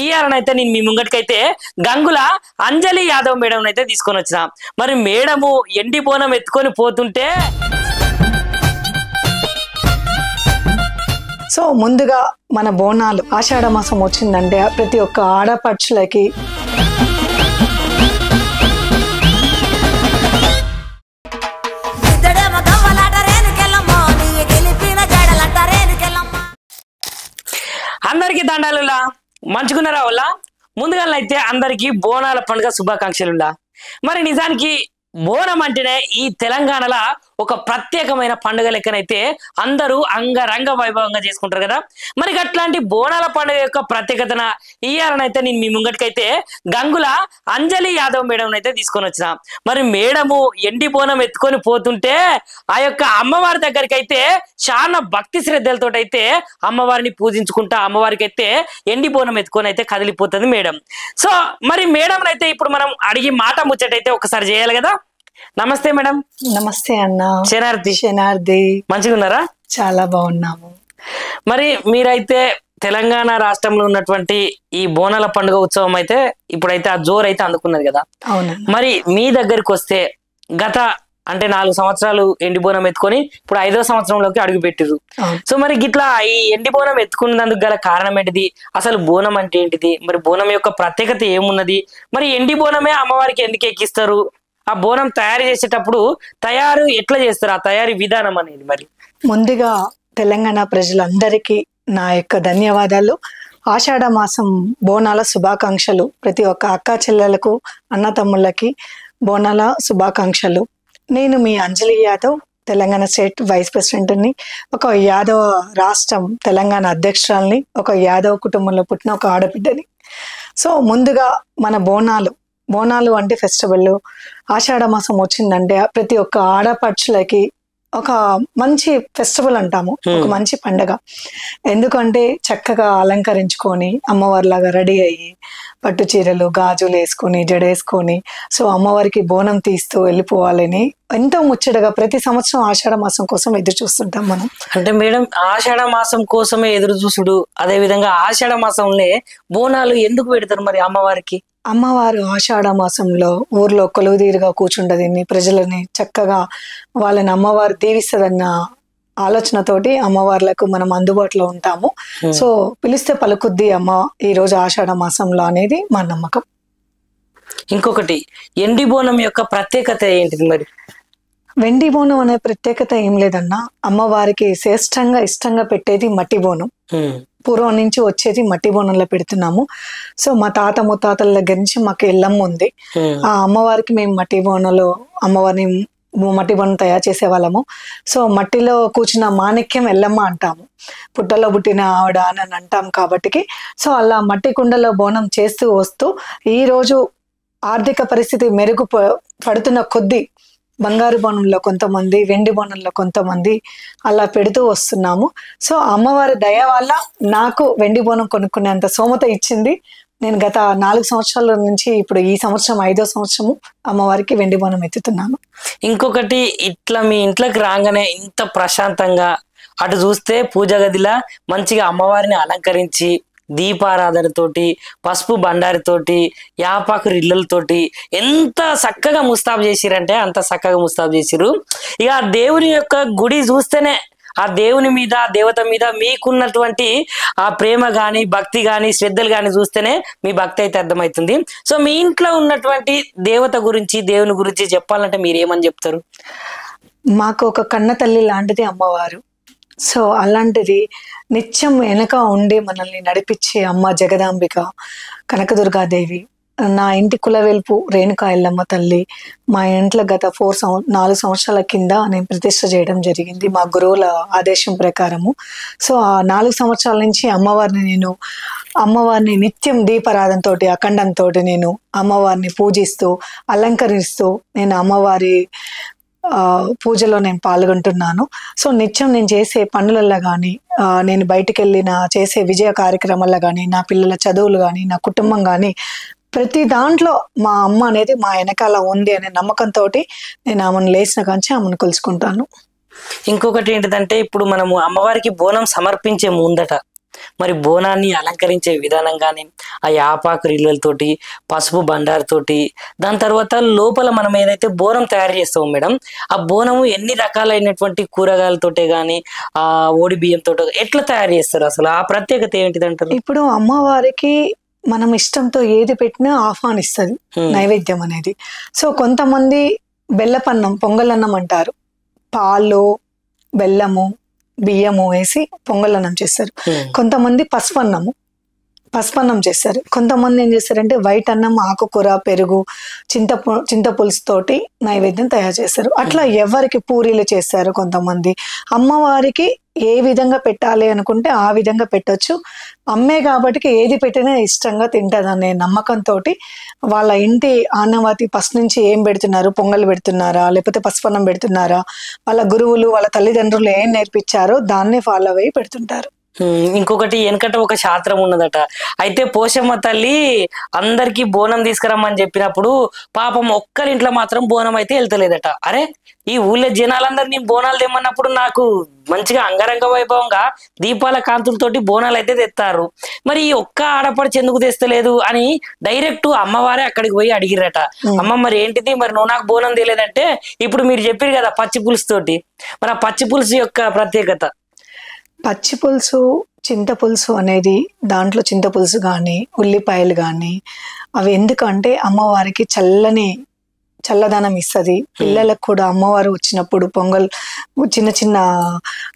ఇయాలనైతే నేను మీ ముంగటికైతే గంగుల అంజలి యాదవ్ మేడం అయితే తీసుకొని వచ్చిన. మరి మేడము ఎండి బోనం ఎత్తుకొని పోతుంటే సో ముందుగా మన బోనాలు ఆషాఢ మాసం వచ్చిందంటే ప్రతి ఒక్క ఆడపడుచులకి అందరికి దండాలులా మంచుకున్నారా వాళ్ళ ముందుగా అయితే అందరికి బోనాల పండుగ శుభాకాంక్షలులా. మరి నిజానికి బోనం అంటేనే ఈ తెలంగాణలో ఒక ప్రత్యేకమైన పండుగ లెక్కనైతే అందరూ అంగరంగ వైభవంగా చేసుకుంటారు కదా. మరి అట్లాంటి బోనాల పండుగ యొక్క ప్రత్యేకతన ఇయాలనైతే నేను మీ ముంగటికైతే గంగుల అంజలి యాదవ్ మేడం అయితే తీసుకొని వచ్చిన. మరి మేడము ఎండి బోనం ఎత్తుకొని పోతుంటే ఆ యొక్క అమ్మవారి దగ్గరికి అయితే చాలా భక్తి శ్రద్ధలతో అయితే అమ్మవారిని పూజించుకుంటా అమ్మవారికి అయితే ఎండి బోనం ఎత్తుకొని అయితే కదిలిపోతుంది మేడం. సో మరి మేడం అయితే ఇప్పుడు మనం అడిగి మాట ముచ్చటైతే ఒకసారి చేయాలి కదా. నమస్తే మేడం. నమస్తే అన్న. శనార్థి. శనార్థి. మంచిగా ఉన్నారా? చాలా బాగున్నాము. మరి మీరైతే తెలంగాణ రాష్ట్రంలో ఉన్నటువంటి ఈ బోనాల పండుగ ఉత్సవం అయితే ఇప్పుడైతే ఆ జోరు అయితే అందుకున్నది కదా. అవును. మరి మీ దగ్గరికి వస్తే గత అంటే 4 సంవత్సరాలు ఎండి బోనం ఎత్తుకొని ఇప్పుడు 5వ సంవత్సరంలోకి అడుగు పెట్టిరు. సో మరి గిట్లా ఈ ఎండి బోనం ఎత్తుకున్నందుకు గల కారణం ఏంటిది? అసలు బోనం అంటే ఏంటిది? మరి బోనం యొక్క ప్రత్యేకత ఏమున్నది? మరి ఎండి బోనమే అమ్మవారికి ఎందుకు ఎక్కిస్తారు? ఆ బోనం తయారు చేసేటప్పుడు తయారు ఎట్లా చేస్తారు? ఆ తయారీ విధానం అనేది మరి ముందుగా తెలంగాణ ప్రజలందరికీ నా యొక్క ధన్యవాదాలు. ఆషాఢ మాసం బోనాల శుభాకాంక్షలు. ప్రతి ఒక్క అక్క చెల్లెలకు అన్న తమ్ముళ్ళకి బోనాల శుభాకాంక్షలు. నేను మీ అంజలి యాదవ్, తెలంగాణ స్టేట్ వైస్ ప్రెసిడెంట్ని, ఒక యాదవ రాష్ట్రం తెలంగాణ అధ్యక్షురాలని, ఒక యాదవ కుటుంబంలో పుట్టిన ఒక ఆడబిడ్డని. సో ముందుగా మన బోనాలు అంటే ఫెస్టివల్. ఆషాఢ మాసం వచ్చిందంటే ప్రతి ఒక్క ఆడపడుచులకి ఒక మంచి ఫెస్టివల్ అంటాము, ఒక మంచి పండగ. ఎందుకంటే చక్కగా అలంకరించుకొని అమ్మవారిలాగా రెడీ అయ్యి పట్టు చీరలు గాజులు వేసుకొని జడేసుకొని సో అమ్మవారికి బోనం తీస్తూ వెళ్ళిపోవాలని ఎంతో ముచ్చటగా ప్రతి సంవత్సరం ఆషాఢ మాసం కోసం ఎదురు చూస్తుంటాం మనం. అంటే మేడం ఆషాఢ మాసం కోసమే ఎదురు చూసుడు, అదే విధంగా ఆషాఢ మాసంలో బోనాలు ఎందుకు పెడతారు మరి అమ్మవారికి? అమ్మవారు ఆషాఢ మాసంలో ఊర్లో కొలువుదీరుగా కూర్చుంటది, ప్రజలని చక్కగా వాళ్ళని అమ్మవారు దీవిస్తదన్న ఆలోచనతోటి అమ్మవార్లకు మనం అందుబాటులో ఉంటాము. సో పిలిస్తే పలుకుద్ది అమ్మ ఈ రోజు ఆషాఢ మాసంలో అనేది మా నమ్మకం. ఇంకొకటి ఎండి బోనం యొక్క ప్రత్యేకత ఏంటిది మరి? వెండి బోనం అనే ప్రత్యేకత ఏం లేదన్నా, అమ్మవారికి శ్రేష్టంగా ఇష్టంగా పెట్టేది మట్టి బోనం. పూర్వం నుంచి వచ్చేది మట్టి బోనంలో పెడుతున్నాము. సో మా తాత ముత్తాతల దగ్గర నుంచి మాకు ఎల్లమ్మ ఉంది. ఆ అమ్మవారికి మేము మట్టి బోనంలో అమ్మవారిని మట్టి బోనం తయారు చేసే వాళ్ళము. సో మట్టిలో కూర్చున్న మాణిక్యం ఎల్లమ్మ అంటాము, పుట్టలో పుట్టిన ఆవిడ అని అంటాం కాబట్టి. సో అలా మట్టి కుండలో బోనం చేస్తూ వస్తూ ఈ రోజు ఆర్థిక పరిస్థితి మెరుగు పడుతున్న కొద్దీ బంగారు బోనంలో కొంతమంది, వెండి బోనంలో కొంతమంది అలా పెడుతూ వస్తున్నాము. సో అమ్మవారి దయ వల్ల నాకు వెండి బోనం కొనుక్కునేంత స్తోమత ఇచ్చింది. నేను గత 4 సంవత్సరాల నుంచి ఇప్పుడు ఈ సంవత్సరం 5వ సంవత్సరము అమ్మవారికి వెండి బోనం ఎత్తుతున్నాను. ఇంకొకటి ఇట్లా మీ ఇంట్లోకి రాగానే ఇంత ప్రశాంతంగా అటు చూస్తే పూజ గదిలా మంచిగా అమ్మవారిని అలంకరించి దీపారాధనతోటి పసుపు బండారితోటి యాపాకు రిల్లలతోటి ఎంత చక్కగా ముస్తాబు చేసిరంటే అంత చక్కగా ముస్తాబు చేసిరు. ఇక ఆ దేవుని యొక్క గుడి చూస్తేనే ఆ దేవుని మీద దేవత మీద మీకున్నటువంటి ఆ ప్రేమ గాని భక్తి గాని శ్రద్ధలు గాని చూస్తేనే మీ భక్తి అయితే అర్థమవుతుంది. సో మీ ఇంట్లో ఉన్నటువంటి దేవత గురించి దేవుని గురించి చెప్పాలంటే మీరేమని చెప్తారు? మాకు ఒక కన్న తల్లి లాంటిది అమ్మవారు. సో అలాంటిది నిత్యం వెనక ఉండి మనల్ని నడిపించే అమ్మ జగదాంబిక కనకదుర్గాదేవి. నా ఇంటి కులవెల్పు రేణుకా ఎల్లమ్మ తల్లి మా ఇంట్లో గత 4 సంవత్సరాల కింద నేను ప్రతిష్ఠ చేయడం జరిగింది మా గురువుల ఆదేశం ప్రకారము. సో ఆ 4 సంవత్సరాల నుంచి అమ్మవారిని నిత్యం దీపారాధనతో అఖండంతో నేను అమ్మవారిని పూజిస్తూ అలంకరిస్తూ నేను అమ్మవారి పూజలో నేను పాల్గొంటున్నాను. సో నిత్యం నేను చేసే పనులలో కానీ నేను బయటికి వెళ్ళిన చేసే విజయ కార్యక్రమాల్లో కానీ నా పిల్లల చదువులు కానీ నా కుటుంబం కానీ ప్రతి దాంట్లో మా అమ్మ అనేది మా వెనకాల ఉంది అనే నమ్మకంతో నేను ఆమెను లేచిన కాంచి ఆమెను కొలుచుకుంటాను. ఇంకొకటి ఏంటిదంటే ఇప్పుడు మనము అమ్మవారికి బోనం సమర్పించే ముందట మరి బోనాన్ని అలంకరించే విధానం కానీ ఆ యాపాకు రిల్లలతోటి పసుపు బండారుతోటి దాని తర్వాత లోపల మనం ఏదైతే బోనం తయారు చేస్తామో మేడం ఆ బోనము ఎన్ని రకాలైనటువంటి కూరగాయలతోటే కానీ ఆ ఓడి బియ్యంతో ఎట్లా తయారు చేస్తారు అసలు ఆ ప్రత్యేకత ఏంటిదంటారు? ఇప్పుడు అమ్మవారికి మనం ఇష్టంతో ఏది పెట్టినా ఆహ్వానిస్తుంది నైవేద్యం అనేది. సో కొంతమంది బెల్లపన్నం పొంగలన్నం అంటారు, పాలు బెల్లము బియ్యము వేసి పొంగలన్నం చేస్తారు. కొంతమంది పసుపన్నం చేస్తారు. కొంతమంది ఏం చేస్తారంటే వైట్ అన్నం ఆకుకూర పెరుగు చింతపులుసు తోటి నైవేద్యం తయారు చేస్తారు. అట్లా ఎవరికి పూరీలు చేస్తారు. కొంతమంది అమ్మవారికి ఏ విధంగా పెట్టాలి అనుకుంటే ఆ విధంగా పెట్టొచ్చు. అమ్మే కాబట్టి ఏది పెట్టినా ఇష్టంగా తింటది అనే నమ్మకంతో వాళ్ళ ఇంటి ఆనవాతి ఫస్ట్ నుంచి ఏం పెడుతున్నారు, పొంగల్ పెడుతున్నారా లేకపోతే పసుపన్నం పెడుతున్నారా, వాళ్ళ గురువులు వాళ్ళ తల్లిదండ్రులు ఏం నేర్పించారో దాన్ని ఫాలో అయ్యి పెడుతుంటారు. ఇంకొకటి వెనకట ఒక శాస్త్రం ఉన్నదట. అయితే పోషమ్మ తల్లి అందరికి బోనం తీసుకురమ్మని చెప్పినప్పుడు పాపం ఒక్కరింట్లో మాత్రం బోనం అయితే వెళ్తలేదట. అరే ఈ ఊళ్ళో జనాలందరినీ బోనాలు తెమ్మన్నప్పుడు నాకు మంచిగా అంగరంగ వైభవంగా దీపాల కాంతులతోటి బోనాలు అయితే తెస్తారు, మరి ఈ ఒక్క ఆడపడిచి ఎందుకు తెస్తలేదు అని డైరెక్ట్ అమ్మవారే అక్కడికి పోయి అడిగిరట. అమ్మ మరి ఏంటిది, మరి నువ్వు నాకు బోనం తెలియదంటే ఇప్పుడు మీరు చెప్పారు కదా పచ్చి పులుసు తోటి, మరి ఆ పచ్చి పులుసు యొక్క ప్రత్యేకత? పచ్చి పులుసు చింతపులుసు అనేది దాంట్లో చింతపులుసు కానీ ఉల్లిపాయలు కానీ అవి ఎందుకంటే అమ్మవారికి చల్లదనం ఇస్తుంది. పిల్లలకు కూడా అమ్మవారు వచ్చినప్పుడు పొంగల్ చిన్న చిన్న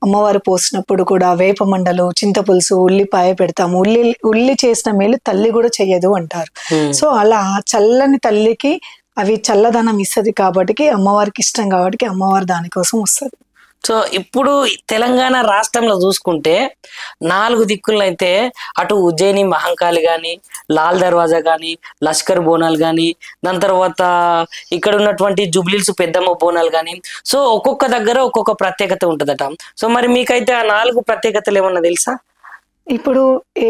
అమ్మవారు పోసినప్పుడు కూడా వేప మండలు చింతపులుసు ఉల్లిపాయ పెడతాము. ఉల్లి చేసిన మేలు తల్లి కూడా చెయ్యదు అంటారు. సో అలా చల్లని తల్లికి అవి చల్లదనం ఇస్తుంది కాబట్టి అమ్మవారికి ఇష్టం కాబట్టి అమ్మవారు దానికోసం వస్తుంది. సో ఇప్పుడు తెలంగాణ రాష్ట్రంలో చూసుకుంటే 4 దిక్కుల్లో అయితే అటు ఉజ్జయిని మహంకాళి కానీ, లాల్ దర్వాజా కానీ, లష్కర్ బోనాలు కానీ, దాని తర్వాత ఇక్కడ ఉన్నటువంటి జుబ్లీల్స్ పెద్దమ్మ బోనాలు కానీ, సో ఒక్కొక్క దగ్గర ఒక్కొక్క ప్రత్యేకత ఉంటుందట. సో మరి మీకైతే ఆ 4 ప్రత్యేకతలు ఏమన్నా తెలుసా? ఇప్పుడు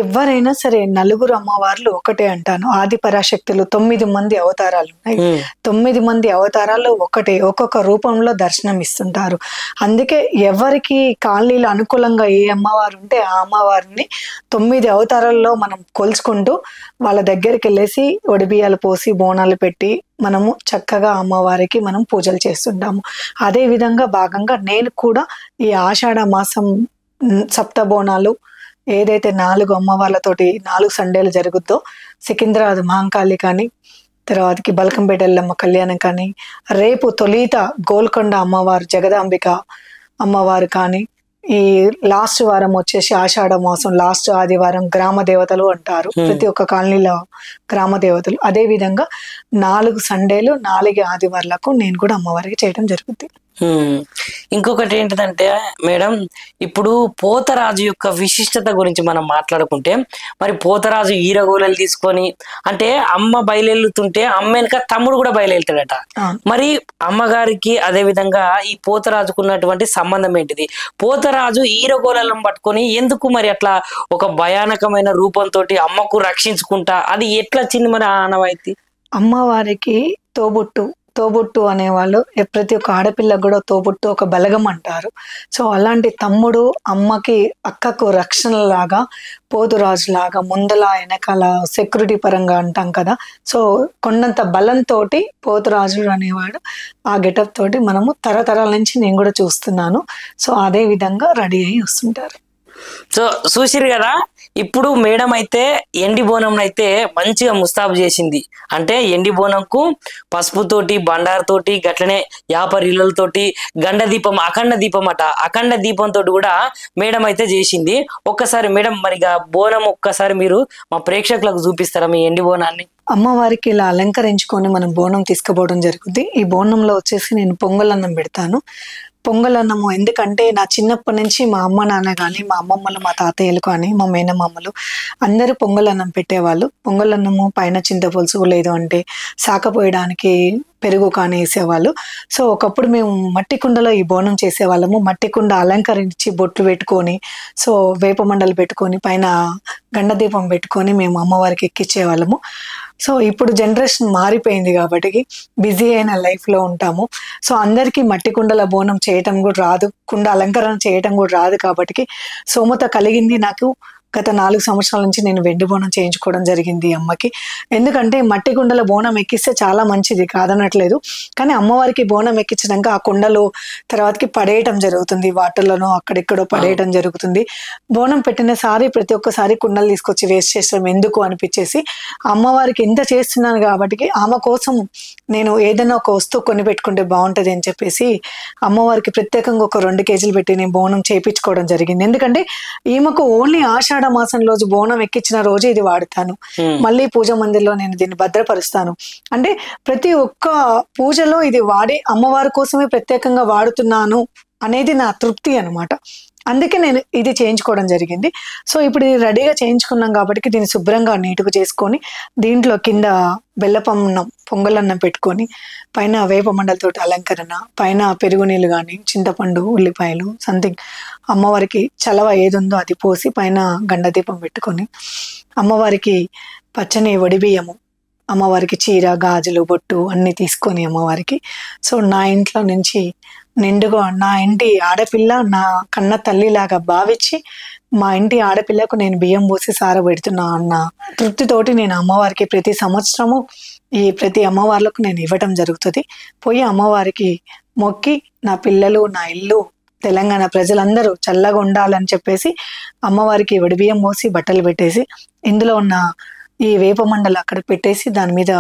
ఎవరైనా సరే నలుగురు అమ్మవార్లు ఒకటే అంటాను. ఆది పరాశక్తులు 9 మంది అవతారాలు ఉన్నాయి. 9 మంది అవతారాలు ఒకటే, ఒక్కొక్క రూపంలో దర్శనం ఇస్తుంటారు. అందుకే ఎవరికి కాలనీలో అనుకూలంగా ఏ అమ్మవారు ఉంటే ఆ అమ్మవారిని 9 అవతారాల్లో మనం కొలుచుకుంటూ వాళ్ళ దగ్గరికి వెళ్ళేసి ఒడిబియ్యాలు పోసి బోనాలు పెట్టి మనము చక్కగా అమ్మవారికి మనం పూజలు చేస్తుంటాము. అదే విధంగా భాగంగా నేను కూడా ఈ ఆషాఢ మాసం సప్త బోనాలు ఏదైతే 4 అమ్మవార్లతోటి 4 సండేలు జరుగుద్దో, సికింద్రాబాద్ మహంకాళి కానీ, తర్వాతకి బల్కంపేట ఎల్లమ్మ కళ్యాణం కానీ, రేపు తొలిత గోల్కొండ అమ్మవారు జగదాంబిక అమ్మవారు కానీ, ఈ లాస్ట్ వారం వచ్చేసి ఆషాఢ మాసం లాస్ట్ ఆదివారం గ్రామ దేవతలు అంటారు. ప్రతి ఒక్క కాలనీలో గ్రామ దేవతలు. అదే విధంగా 4 సండేలు 4 ఆదివారాలకు నేను కూడా అమ్మవారికి చేయడం జరుగుతుంది. ఇంకొకటి ఏంటిదంటే మేడం, ఇప్పుడు పోతరాజు యొక్క విశిష్టత గురించి మనం మాట్లాడుకుంటే, మరి పోతరాజు ఈరగోలలు తీసుకొని అంటే అమ్మ బయలుతుంటే అమ్మ వెనుక తమ్ముడు కూడా బయలుతాడట. మరి అమ్మగారికి అదే విధంగా ఈ పోతరాజుకు ఉన్నటువంటి సంబంధం ఏంటిది? పోతరాజు ఈరగోళలను పట్టుకొని ఎందుకు మరి అట్లా ఒక భయానకమైన రూపంతో అమ్మకు రక్షించుకుంటా అది ఎట్లా వచ్చింది మరి ఆ ఆనవాయితీ? అమ్మవారికి తోబుట్టు అనేవాళ్ళు ప్రతి ఒక్క ఆడపిల్లకు కూడా తోబుట్టు ఒక బలగం అంటారు. సో అలాంటి తమ్ముడు అమ్మకి అక్కకు రక్షణ లాగా పోతురాజు లాగా ముందల వెనకాల సెక్యూరిటీ పరంగా అంటాం కదా. సో కొండంత బలంతో పోతురాజు అనేవాడు ఆ గెటప్ తోటి మనము తరతరాల నుంచి నేను కూడా చూస్తున్నాను. సో అదే విధంగా రెడీ అయ్యి వస్తుంటారు. సో చూసిరు కదా, ఇప్పుడు మేడం అయితే ఎండి బోనం అయితే మంచిగా ముస్తాబు చేసింది. అంటే ఎండి బోనంకు పసుపుతోటి బండారుతోటి గట్లనే యాపరిల్లలతోటి గండ దీపం అఖండ దీపం అఖండ దీపంతో కూడా మేడం అయితే చేసింది. ఒక్కసారి మేడం మరి బోనం ఒక్కసారి మీరు మా ప్రేక్షకులకు చూపిస్తారా మీ ఎండి బోనాన్ని? అమ్మవారికి ఇలా అలంకరించుకొని మనం బోనం తీసుకుపోవడం జరుగుతుంది. ఈ బోనంలో వచ్చేసి నేను పొంగలన్నం పెడతాను. పొంగలన్నము ఎందుకంటే నా చిన్నప్పటి నుంచి మా అమ్మ నాన్న కానీ మా అమ్మమ్మలు మా తాతయ్యలు కానీ మా మేనమామలు అందరూ పొంగలన్నం పెట్టేవాళ్ళు. పొంగలన్నము పైన చింతపులుసు లేదు అంటే సాకపోయడానికి పెరుగు కానీ వేసేవాళ్ళు. సో ఒకప్పుడు మేము మట్టి కుండలో ఈ బోనం చేసేవాళ్ళము. మట్టి కుండ అలంకరించి బొట్లు పెట్టుకొని సో వేప మండలు పెట్టుకొని పైన గండ దీపం పెట్టుకొని మేము అమ్మవారికి ఎక్కించేవాళ్ళము. సో ఇప్పుడు జనరేషన్ మారిపోయింది కాబట్టి బిజీ అయిన లైఫ్లో ఉంటాము. సో అందరికీ మట్టి కుండల బోనం చేయటం కూడా రాదు, కుండ అలంకరణ చేయటం కూడా రాదు కాబట్టి సోమత కలిగింది నాకు. గత 4 సంవత్సరాల నుంచి నేను వెండి బోనం చేయించుకోవడం జరిగింది అమ్మకి. ఎందుకంటే మట్టి కుండల బోనం ఎక్కిస్తే చాలా మంచిది, కాదనట్లేదు. కానీ అమ్మవారికి బోనం ఎక్కించినాక ఆ కుండలు తర్వాతకి పడేయటం జరుగుతుంది, వాటర్లోనో అక్కడిక్కడో పడేయటం జరుగుతుంది. బోనం పెట్టిన సారి ప్రతి ఒక్కసారి కుండలు తీసుకొచ్చి వేస్ట్ చేస్తాం ఎందుకు అనిపించేసి అమ్మవారికి ఇంత చేస్తున్నాను కాబట్టి ఆమె కోసం నేను ఏదైనా ఒక వస్తువు కొని పెట్టుకుంటే బాగుంటుంది అని చెప్పేసి అమ్మవారికి ప్రత్యేకంగా ఒక 2 కేజీలు పెట్టి నేను బోనం చేయించుకోవడం జరిగింది. ఎందుకంటే ఈమెకు ఓన్లీ ఆషాఢ మాసం రోజు బోనం ఎక్కించిన రోజు ఇది వాడతాను, మళ్ళీ పూజ మందిర్లో నేను దీన్ని భద్రపరుస్తాను. అంటే ప్రతి ఒక్క పూజలో ఇది వాడి అమ్మవారి కోసమే ప్రత్యేకంగా వాడుతున్నాను అనేది నా తృప్తి అనమాట. అందుకే నేను ఇది చేయించుకోవడం జరిగింది. సో ఇప్పుడు ఇది రెడీగా చేయించుకున్నాం కాబట్టి దీన్ని శుభ్రంగా నీట్గా చేసుకొని దీంట్లో కింద బెల్లపన్నం పొంగలన్నం పెట్టుకొని పైన వేప మండలతోటి అలంకరణ, పైన పెరుగు నీళ్ళు కానీ చింతపండు ఉల్లిపాయలు సంథింగ్ అమ్మవారికి చలవ ఏది ఉందో అది పోసి పైన గండదీపం పెట్టుకొని అమ్మవారికి పచ్చని వడిబియ్యము, అమ్మవారికి చీర గాజులు బొట్టు అన్నీ తీసుకొని అమ్మవారికి. సో నా ఇంట్లో నుంచి నిండుగా నా ఇంటి ఆడపిల్ల నా కన్న తల్లిలాగా భావించి మా ఇంటి ఆడపిల్లకు నేను బియ్యం పోసి సారబెడుతున్నా అన్న తృప్తితోటి నేను అమ్మవారికి ప్రతి సంవత్సరము ఈ ప్రతి అమ్మవార్లకు నేను ఇవ్వటం జరుగుతుంది. పోయి అమ్మవారికి మొక్కి నా పిల్లలు నా ఇల్లు తెలంగాణ ప్రజలందరూ చల్లగా ఉండాలని చెప్పేసి అమ్మవారికి వడిబియ్యం పోసి బట్టలు పెట్టేసి ఇందులో ఉన్న ఈ వేప మండలు అక్కడ పెట్టేసి దాని మీద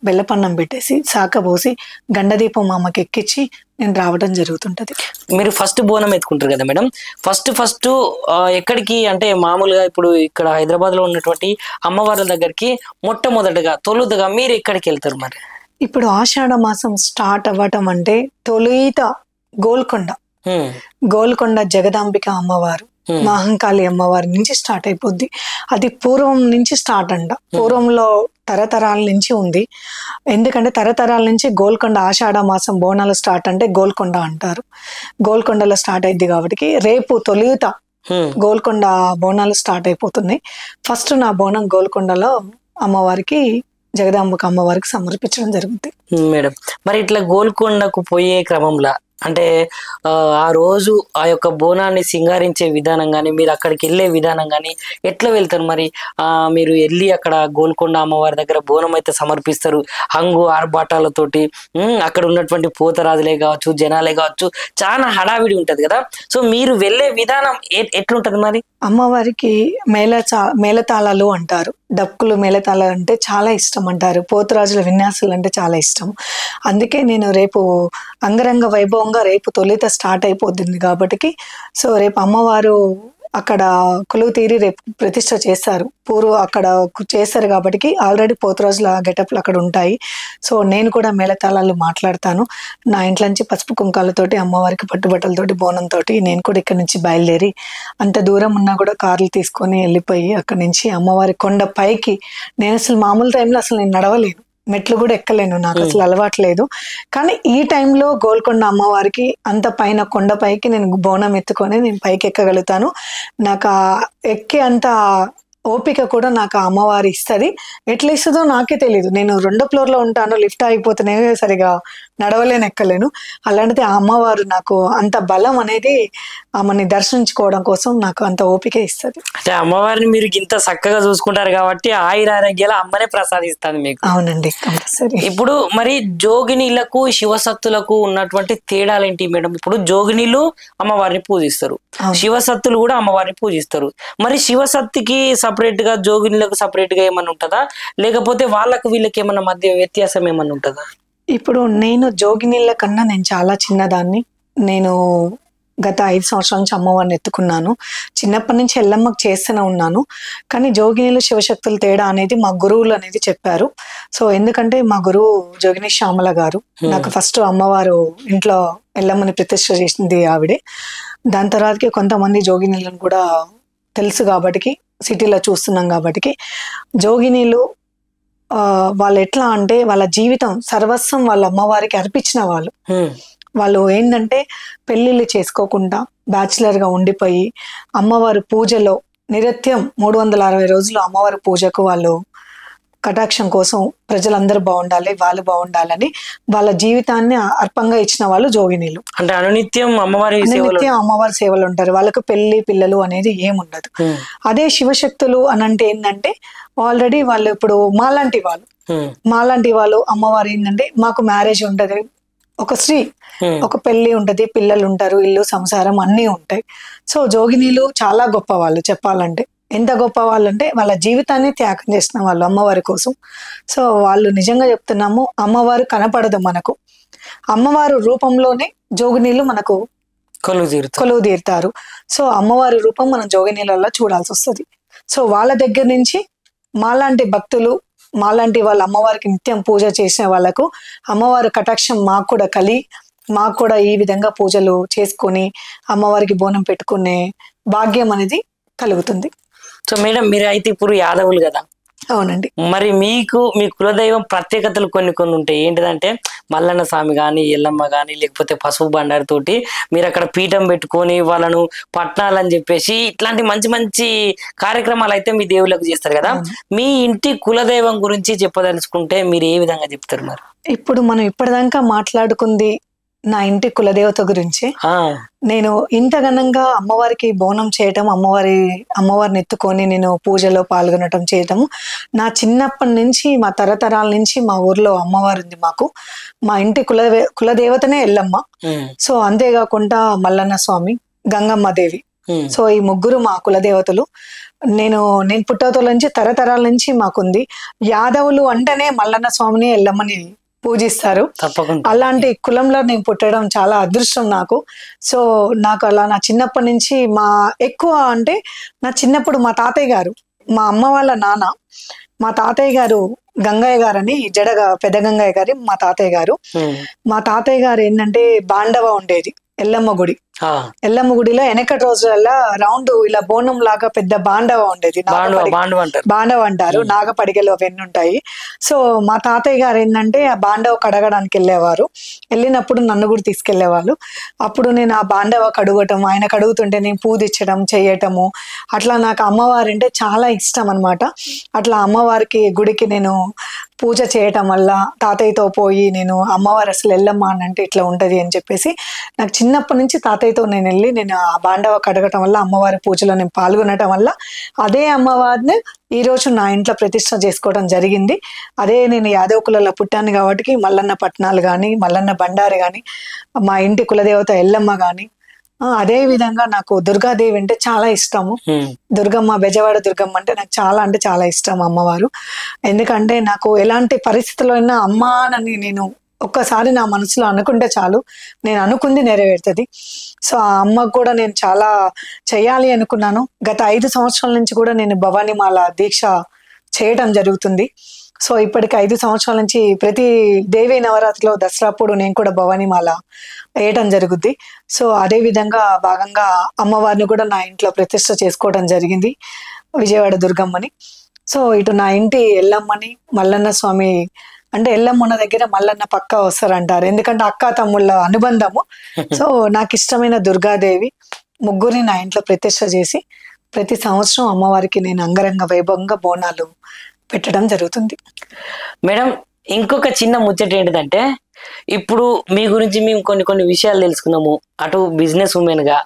బెల్లపన్నం పెట్టేసి శాఖ పోసి గండదీపం అమ్మకి ఎక్కించి నేను రావడం జరుగుతుంటది. మీరు ఫస్ట్ బోనం ఎత్తుకుంటారు కదా మేడం, ఫస్ట్ ఎక్కడికి అంటే మామూలుగా ఇప్పుడు ఇక్కడ హైదరాబాద్ లో ఉన్నటువంటి అమ్మవార్ల దగ్గరికి మొట్టమొదటిగా తొలుతగా మీరు ఎక్కడికి వెళ్తారు మరి? ఇప్పుడు ఆషాఢ మాసం స్టార్ట్ అవ్వటం అంటే తొలుత గోల్కొండ జగదాంబిక అమ్మవారు మహంకాళి అమ్మవారి నుంచి స్టార్ట్ అయిపోద్ది. అది పూర్వం నుంచి స్టార్ట్ అంట, పూర్వంలో తరతరాల నుంచి ఉంది. ఎందుకంటే తరతరాల నుంచి గోల్కొండ ఆషాఢ మాసం బోనాలు స్టార్ట్ అంటే గోల్కొండ అంటారు. గోల్కొండలో స్టార్ట్ అయింది కాబట్టి రేపు తొలుత గోల్కొండ బోనాలు స్టార్ట్ అయిపోతున్నాయి. ఫస్ట్ నా బోనం గోల్కొండలో అమ్మవారికి జగదాంబిక అమ్మవారికి సమర్పించడం జరుగుతుంది. మేడం మరి ఇట్లా గోల్కొండకు పోయే క్రమంలో అంటే ఆ రోజు ఆ యొక్క బోనాన్ని సింగారించే విధానం కానీ మీరు అక్కడికి వెళ్ళే విధానం కానీ ఎట్లా వెళ్తారు మరి? మీరు వెళ్ళి అక్కడ గోల్కొండ అమ్మవారి దగ్గర బోనం అయితే సమర్పిస్తారు హంగు ఆర్భాటాలతోటి, అక్కడ ఉన్నటువంటి పోతరాజులే కావచ్చు జనాలే కావచ్చు చాలా హడావిడి ఉంటది కదా. సో మీరు వెళ్ళే విధానం ఎట్లుంటది మరి? అమ్మవారికి మేళతాళాలు అంటారు, డప్పులు మేళతాళాలు అంటే చాలా ఇష్టం అంటారు, పోతురాజుల విన్యాసాలు అంటే చాలా ఇష్టం. అందుకే నేను రేపు అంగరంగ వైభవంగా రేపు తొలిత స్టార్ట్ అయిపోతుంది కాబట్టి సో రేపు అమ్మవారు అక్కడ కొలువు తీరి రేపు ప్రతిష్ట చేస్తారు, అక్కడ చేస్తారు కాబట్టి ఆల్రెడీ పోతురాజుల గెటప్లు అక్కడ ఉంటాయి. సో నేను కూడా మేళతాళాలు మాట్లాడతాను. నా ఇంట్లో నుంచి పసుపు కుంకాలతోటి అమ్మవారికి పట్టుబట్టలతోటి బోనంతో నేను కూడా ఇక్కడ నుంచి బయలుదేరి అంత దూరం ఉన్నా కూడా కార్లు తీసుకొని వెళ్ళిపోయి అక్కడి నుంచి అమ్మవారి కొండ పైకి, నేను అసలు మామూలు టైంలో అసలు నేను నడవలేను, మెట్లు కూడా ఎక్కలేను, నాకు అసలు అలవాట్లేదు. కానీ ఈ టైంలో గోల్కొండ అమ్మవారికి అంత పైన కొండపైకి నేను బోనం ఎత్తుకొని నేను పైకి ఎక్కగలుగుతాను. నాకు ఎక్కే అంత ఓపిక కూడా నాకు అమ్మవారి ఇస్తుంది. ఎట్లా ఇస్తుందో నాకే తెలియదు. నేను 2వ ఫ్లోర్లో ఉంటాను, లిఫ్ట్ అయిపోతేనే సరిగా నడవలేను, ఎక్కలేను. అలాంటిది ఆ అమ్మవారు నాకు అంత బలం అనేది ఆమెని దర్శించుకోవడం కోసం నాకు అంత ఓపిక ఇస్తుంది. అంటే అమ్మవారిని మీరు ఇంత చక్కగా చూసుకుంటారు కాబట్టి ఆయురారోగ్యాలు అమ్మనే ప్రసాదిస్తుంది మీకు. అవునండి, కంపల్సరీ. ఇప్పుడు మరి జోగినీలకు శివసత్తులకు ఉన్నటువంటి తేడాలు ఏంటి మేడం? ఇప్పుడు జోగినీలు అమ్మవారిని పూజిస్తారు, శివసత్తులు కూడా అమ్మవారిని పూజిస్తారు. మరి శివసత్తుకి సపరేట్ గా జోగినీలకు సపరేట్ గా ఏమన్నా ఉంటుందా, లేకపోతే వాళ్ళకు వీళ్ళకి ఏమన్నా మధ్య వ్యత్యాసం ఏమన్నా ఉంటుందా? ఇప్పుడు నేను జోగినీళ్ళ కన్నా నేను చాలా చిన్నదాన్ని. నేను గత 5 సంవత్సరాల నుంచి అమ్మవారిని ఎత్తుకున్నాను. చిన్నప్పటి నుంచి ఎల్లమ్మకు చేస్తూనే ఉన్నాను. కానీ జోగినీలు శివశక్తుల తేడా అనేది మా గురువులు అనేది చెప్పారు. సో ఎందుకంటే మా గురువు జోగిని శ్యామల గారు, నాకు ఫస్ట్ అమ్మవారు ఇంట్లో ఎల్లమ్మని ప్రతిష్ఠ చేసింది ఆవిడే. దాని తర్వాతకి కొంతమంది జోగినీలను కూడా తెలుసు కాబట్టి సిటీలో చూస్తున్నాం కాబట్టి జోగినీలు వాళ్ళు ఎట్లా అంటే వాళ్ళ జీవితం సర్వస్వం వాళ్ళ అమ్మవారికి అర్పించిన వాళ్ళు ఏంటంటే పెళ్ళిళ్ళు చేసుకోకుండా బ్యాచిలర్గా ఉండిపోయి అమ్మవారి పూజలో నిత్యం 360 రోజులు అమ్మవారి పూజకు వాళ్ళు కటాక్షం కోసం ప్రజలందరూ బాగుండాలి, వాళ్ళు బాగుండాలని వాళ్ళ జీవితాన్ని అర్పంగా ఇచ్చిన వాళ్ళు జోగినీలు. అంటే అనునిత్యం అమ్మవారి సేవలు. నిత్యం అమ్మవారి సేవలు ఉంటారు. వాళ్ళకు పెళ్లి పిల్లలు అనేది ఏముండదు. అదే శివశక్తులు అని అంటే ఏంటంటే ఆల్రెడీ వాళ్ళు ఇప్పుడు మాలాంటి వాళ్ళు అమ్మవారు ఏంటంటే మాకు మ్యారేజ్ ఉంటది, ఒక స్త్రీ ఒక పెళ్లి ఉంటది, పిల్లలు ఉంటారు, ఇల్లు సంసారం అన్నీ ఉంటాయి. సో జోగినీలు చాలా గొప్ప వాళ్ళు. చెప్పాలంటే ఎంత గొప్ప వాళ్ళు అంటే వాళ్ళ జీవితాన్ని త్యాగం చేసిన వాళ్ళు అమ్మవారి కోసం. సో వాళ్ళు నిజంగా చెప్తున్నాము, అమ్మవారు కనపడదు మనకు, అమ్మవారు రూపంలోనే జోగినీలు మనకు కొలువు తీరుతారు. సో అమ్మవారి రూపం మనం జోగినీళ్ళలో చూడాల్సి వస్తుంది. సో వాళ్ళ దగ్గర నుంచి మాలాంటి భక్తులు, మాలాంటి వాళ్ళ అమ్మవారికి నిత్యం పూజ చేసిన వాళ్ళకు అమ్మవారి కటాక్షం మాకు కూడా ఈ విధంగా పూజలు చేసుకొని అమ్మవారికి బోనం పెట్టుకునే భాగ్యం అనేది కలుగుతుంది. సో మేడం, మీరు అయితే ఇప్పుడు యాదవులు కదా? అవునండి. మరి మీకు మీ కులదైవం ప్రత్యేకతలు కొన్ని ఉంటాయి. ఏంటిదంటే మల్లన్న స్వామి కానీ, ఎల్లమ్మ కానీ, లేకపోతే పసుపు బండారి తోటి మీరు అక్కడ పీఠం పెట్టుకొని వాళ్ళను పట్నాలని చెప్పేసి ఇట్లాంటి మంచి మంచి కార్యక్రమాలు అయితే మీ దేవుళ్ళకు చేస్తారు కదా. మీ ఇంటి కులదైవం గురించి చెప్పదలుచుకుంటే మీరు ఏ విధంగా చెప్తారు? మరి ఇప్పుడు మనం ఇప్పటిదాకా మాట్లాడుకుంది నా ఇంటి కులదేవత గురించి. నేను ఇంత ఘనంగా అమ్మవారికి బోనం చేయటం, అమ్మవారిని ఎత్తుకొని నేను పూజలో పాల్గొనటం చేయటము నా చిన్నప్పటి నుంచి, మా తరతరాల నుంచి మా ఊర్లో అమ్మవారు ఉంది మాకు. మా ఇంటి కులదేవతనే ఎల్లమ్మ. సో అంతేకాకుండా మల్లన్న స్వామి, గంగమ్మ దేవి. సో ఈ ముగ్గురు మా కులదేవతలు. నేను పుట్టతల నుంచి తరతరాల నుంచి మాకుంది. యాదవులు అంటేనే మల్లన్న స్వామిని, ఎల్లమ్మని పూజిస్తారు. అలాంటి కులంలో నేను పుట్టడం చాలా అదృష్టం నాకు. సో నాకు అలా నా చిన్నప్పటి నుంచి ఎక్కువ అంటే నా చిన్నప్పుడు మా తాతయ్య గారు, మా అమ్మ వాళ్ళ నాన్న, మా తాతయ్య గారు గంగయ్య గారు అని పెద్ద గంగయ్య గారి మా తాతయ్య గారు ఏంటంటే బాండవ ఉండేది ఎల్లమ్మ గుడిలో వెనకటి రోజులలో రౌండ్ ఇలా బోనం లాగా పెద్ద బాండవ ఉండేది. బాండవ అంటారు, నాగపడిగలు అవన్నీ ఉంటాయి. సో మా తాతయ్య గారు ఏంటంటే ఆ బాండవ కడగడానికి వెళ్ళేవారు. వెళ్ళినప్పుడు నన్ను కూడా తీసుకెళ్లేవాళ్ళు. అప్పుడు నేను ఆ బాండవ కడుగటం, ఆయన కడుగుతుంటే నేను పూజించడం చేయటము, అట్లా నాకు అమ్మవారు అంటే చాలా ఇష్టం అనమాట. అట్లా అమ్మవారికి గుడికి నేను పూజ చేయటం వల్ల తాతయ్యతో పోయి నేను అమ్మవారు అసలు ఎల్లమ్మ అని అంటే ఇట్లా ఉంటది అని చెప్పేసి నాకు చిన్నప్పటి నుంచి తాతయ్యతో నేను ఆ బాండవ కడగటం వల్ల, అమ్మవారి పూజలో నేను పాల్గొనటం వల్ల అదే అమ్మవారిని ఈ రోజు నా ఇంట్లో ప్రతిష్ట చేసుకోవడం జరిగింది. అదే నేను యాదవ కులలో పుట్టాను కాబట్టి మల్లన్న పట్నాలు కానీ, మల్లన్న బండారి కానీ, మా ఇంటి కులదేవత ఎల్లమ్మ కానీ, అదే విధంగా నాకు దుర్గాదేవి అంటే చాలా ఇష్టము. దుర్గమ్మ, బెజవాడ దుర్గమ్మ అంటే నాకు చాలా ఇష్టం అమ్మవారు. ఎందుకంటే నాకు ఎలాంటి పరిస్థితుల్లో అయినా అమ్మా అని నేను ఒక్కసారి నా మనసులో అనుకుంటే చాలు, నేను అనుకుంది నెరవేరుతుంది. సో ఆ అమ్మకు కూడా నేను చాలా చేయాలి అనుకున్నాను. గత 5 సంవత్సరాల నుంచి కూడా నేను భవానీమాల దీక్ష చేయడం జరుగుతుంది. సో ఇప్పటికి 5 సంవత్సరాల నుంచి ప్రతి దేవి నవరాత్రిలో దసరాప్పుడు నేను కూడా భవానీమాల వేయటం జరుగుద్ది. సో అదే విధంగా భాగంగా అమ్మవారిని కూడా నా ఇంట్లో ప్రతిష్ట చేసుకోవడం జరిగింది, విజయవాడ దుర్గమ్మని. సో ఇటు నా ఇంటి ఎల్లమ్మని, మల్లన్న స్వామి అంటే ఎల్లమ్మ ఉన్న దగ్గర మల్లన్న పక్కా వస్తారంటారు, ఎందుకంటే అక్క తమ్ముళ్ళ అనుబంధము. సో నాకు ఇష్టమైన దుర్గాదేవి ముగ్గురిని నా ఇంట్లో ప్రతిష్ట చేసి ప్రతి సంవత్సరం అమ్మవారికి నేను అంగరంగ వైభవంగా బోనాలు పెట్టడం జరుగుతుంది. మేడం, ఇంకొక చిన్న ముచ్చట ఏంటిదంటే, ఇప్పుడు మీ గురించి మేము కొన్ని విషయాలు తెలుసుకున్నాము. అటు బిజినెస్ ఉమెన్ గా,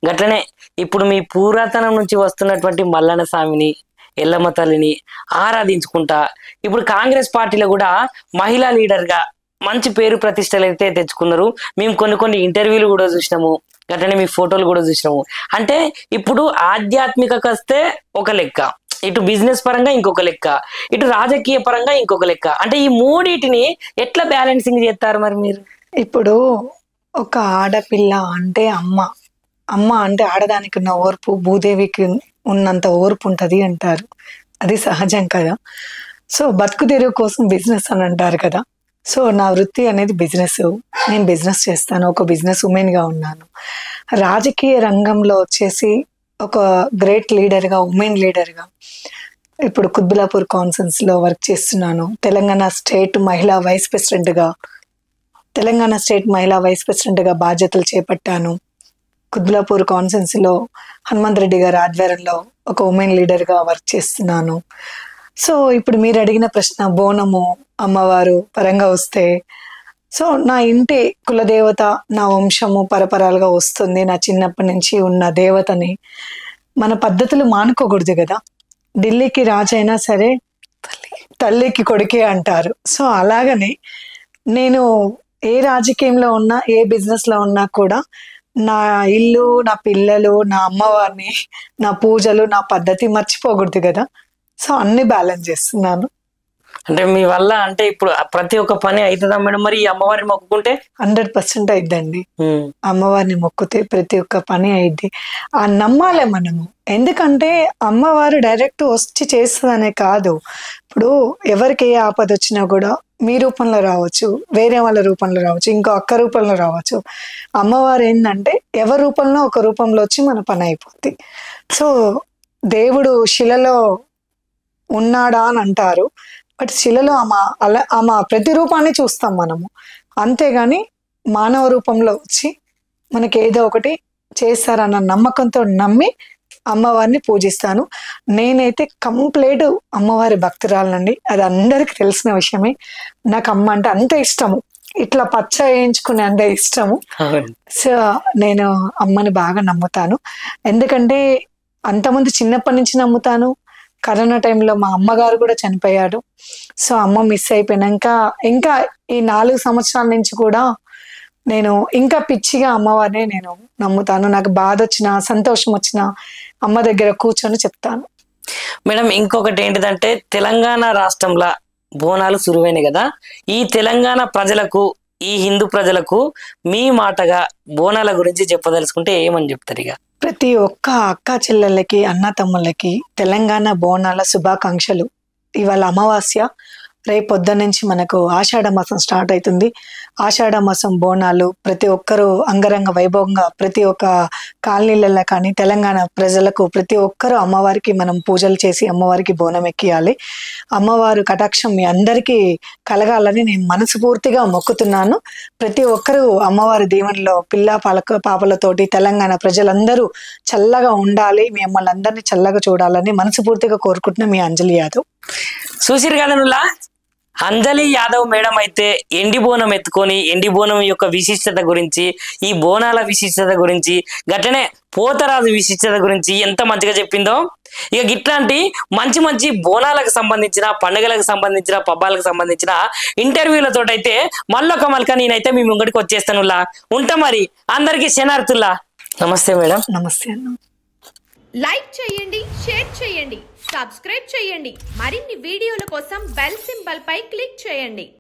గట్లనే ఇప్పుడు మీ పురాతనం నుంచి వస్తున్నటువంటి మల్లన్న స్వామిని, ఎల్లమ్మ తల్లిని ఆరాధించుకుంటా ఇప్పుడు కాంగ్రెస్ పార్టీలో కూడా మహిళా లీడర్ గా మంచి పేరు ప్రతిష్టలు అయితే తెచ్చుకున్నారు. మేము కొన్ని ఇంటర్వ్యూలు కూడా చూసినాము, గట్లనే మీ ఫోటోలు కూడా చూసినాము. అంటే ఇప్పుడు ఆధ్యాత్మికకు వస్తే ఒక లెక్క, ఇటు బిజినెస్ పరంగా ఇంకొక లెక్క, ఇటు రాజకీయ పరంగా ఇంకొక లెక్క. అంటే ఈ మూడింటిని ఎట్లా బ్యాలెన్సింగ్ చేస్తారు మరి మీరు? ఇప్పుడు ఒక ఆడపిల్ల అంటే అమ్మ అంటే ఆడదానికి ఉన్న ఓర్పు భూదేవికి ఉన్నంత ఓర్పు ఉంటది అంటారు, అది సహజం కదా. సో బతుకు తెరువు కోసం బిజినెస్ అని అంటారు కదా. సో నా వృత్తి అనేది బిజినెస్, నేను బిజినెస్ చేస్తాను, ఒక బిజినెస్ ఉమెన్ గా ఉన్నాను. రాజకీయ రంగంలో వచ్చేసి ఒక గ్రేట్ లీడర్గా, ఉమెన్ లీడర్గా ఇప్పుడు కుత్బులాపూర్ కాన్ఫరెన్స్ లో వర్క్ చేస్తున్నాను. తెలంగాణ స్టేట్ మహిళా వైస్ ప్రెసిడెంట్ గా బాధ్యతలు చేపట్టాను. కుత్బులాపూర్ కాన్ఫరెన్స్ లో హనుమంత్ రెడ్డి గారి ఆధ్వర్యంలో ఒక ఉమెన్ లీడర్ గా వర్క్ చేస్తున్నాను. సో ఇప్పుడు మీరు అడిగిన ప్రశ్న బోనము అమ్మవారు పరంగా వస్తే, సో నా ఇంటి కులదేవత నా వంశము పరపరాలుగా వస్తుంది, నా చిన్నప్పటి నుంచి ఉన్న దేవతని మన పద్ధతులు మానుకోకూడదు కదా. ఢిల్లీకి రాజైనా సరే తల్లికి కొడుకే అంటారు. సో అలాగని నేను ఏ రాజకీయంలో ఉన్నా ఏ బిజినెస్ లో ఉన్నా కూడా నా ఇల్లు, నా పిల్లలు, నా అమ్మవారిని, నా పూజలు, నా పద్ధతి మర్చిపోకూడదు కదా. సో అన్ని బ్యాలెన్స్ చేస్తున్నాను. అంటే మీ వల్ల అంటే ఇప్పుడు ప్రతి ఒక్క పని అవుతుందా మేడం? మరి ఈ అమ్మవారిని మొక్కుకుంటే 100% అయిద్దండి. అమ్మవారిని మొక్కితే ప్రతి ఒక్క పని అయిద్ది. ఆ నమ్మాలే మనము. ఎందుకంటే అమ్మవారు డైరెక్ట్ వచ్చి చేస్తుందనే కాదు. ఇప్పుడు ఎవరికి ఏ ఆపద వచ్చినా కూడా మీ రూపంలో రావచ్చు, వేరే వాళ్ళ రూపంలో రావచ్చు, ఇంకో అక్క రూపంలో రావచ్చు. అమ్మవారు ఏంటంటే ఎవరి రూపంలో ఒక రూపంలో వచ్చి మన పని అయిపోద్ది. సో దేవుడు శిలలో ఉన్నాడా అని అంటారు, బట్ శిలలో ఆమె ప్రతిరూపాన్ని చూస్తాం మనము. అంతేగాని మానవ రూపంలో వచ్చి మనకి ఏదో ఒకటి చేస్తారన్న నమ్మకంతో నమ్మి అమ్మవారిని పూజిస్తాను. నేనైతే కంప్లీట్ అమ్మవారి భక్తురాలనండి. అది అందరికి తెలిసిన విషయమే. నాకు అమ్మ అంటే అంత ఇష్టము, ఇట్లా పచ్చ వేయించుకునే అంత ఇష్టము. సో నేను అమ్మని బాగా నమ్ముతాను. ఎందుకంటే అంతమంది చిన్నప్పటి నుంచి నమ్ముతాను. కరోనా టైంలో మా అమ్మగారు కూడా చనిపోయాడు. సో అమ్మ మిస్ అయిపోయినాక ఇంకా ఈ 4 సంవత్సరాల నుంచి కూడా నేను ఇంకా పిచ్చిగా అమ్మవారిని నేను నమ్ముతాను. నాకు బాధ వచ్చినా సంతోషం వచ్చినా అమ్మ దగ్గర కూర్చొని చెప్తాను. మేడం ఇంకొకటి ఏంటిదంటే తెలంగాణ రాష్ట్రంలో బోనాలు సురువైనవి కదా. ఈ తెలంగాణ ప్రజలకు, ఈ హిందూ ప్రజలకు మీ మాటగా బోనాల గురించి చెప్పదలుచుకుంటే ఏమని చెప్తారు? ఇక ప్రతి ఒక్క అక్క చెల్లెళ్ళకి, అన్న తమ్ముళ్ళకి తెలంగాణ బోనాల శుభాకాంక్షలు. ఇవాళ అమావాస్య, రేపు పొద్దున్న నుంచి మనకు ఆషాఢ మాసం స్టార్ట్ అవుతుంది. ఆషాఢ మాసం బోనాలు ప్రతి ఒక్కరూ అంగరంగ వైభవంగా ప్రతి ఒక్క కాలనీలలో కానీ తెలంగాణ ప్రజలకు ప్రతి ఒక్కరూ అమ్మవారికి మనం పూజలు చేసి అమ్మవారికి బోనం ఎక్కియాలి. అమ్మవారు కటాక్షం మీ అందరికీ కలగాలని నేను మనస్ఫూర్తిగా మొక్కుతున్నాను. ప్రతి ఒక్కరూ అమ్మవారి దీవెనలో పిల్ల పాపలతోటి తెలంగాణ ప్రజలందరూ చల్లగా ఉండాలి, మిమ్మల్ని అందరినీ చల్లగా చూడాలని మనస్ఫూర్తిగా కోరుకుంటున్న మీ అంజలి యాదవ్. చూసిరు కదా అంజలి యాదవ్ మేడం అయితే ఎండి బోనం ఎత్తుకొని ఎండి బోనం యొక్క విశిష్టత గురించి, ఈ బోనాల విశిష్టత గురించి, గట్లనే పోతరాజు విశిష్టత గురించి ఎంత మంచిగా చెప్పిందో. ఇక ఇట్లాంటి మంచి మంచి బోనాలకు సంబంధించిన, పండుగలకు సంబంధించిన, పబ్బాలకు సంబంధించిన ఇంటర్వ్యూలతో అయితే మళ్ళొక మల్క నేనైతే మీ ముంగడికి వచ్చేస్తానులా. ఉంటా మరి. అందరికీ శనార్థుల్లా. నమస్తే మేడం. నమస్తే అన్న. లైక్ చేయండి, షేర్ చేయండి, సబ్స్క్రైబ్ చేయండి. మరిన్ని వీడియోల కోసం బెల్ సింబల్ పై క్లిక్ చేయండి.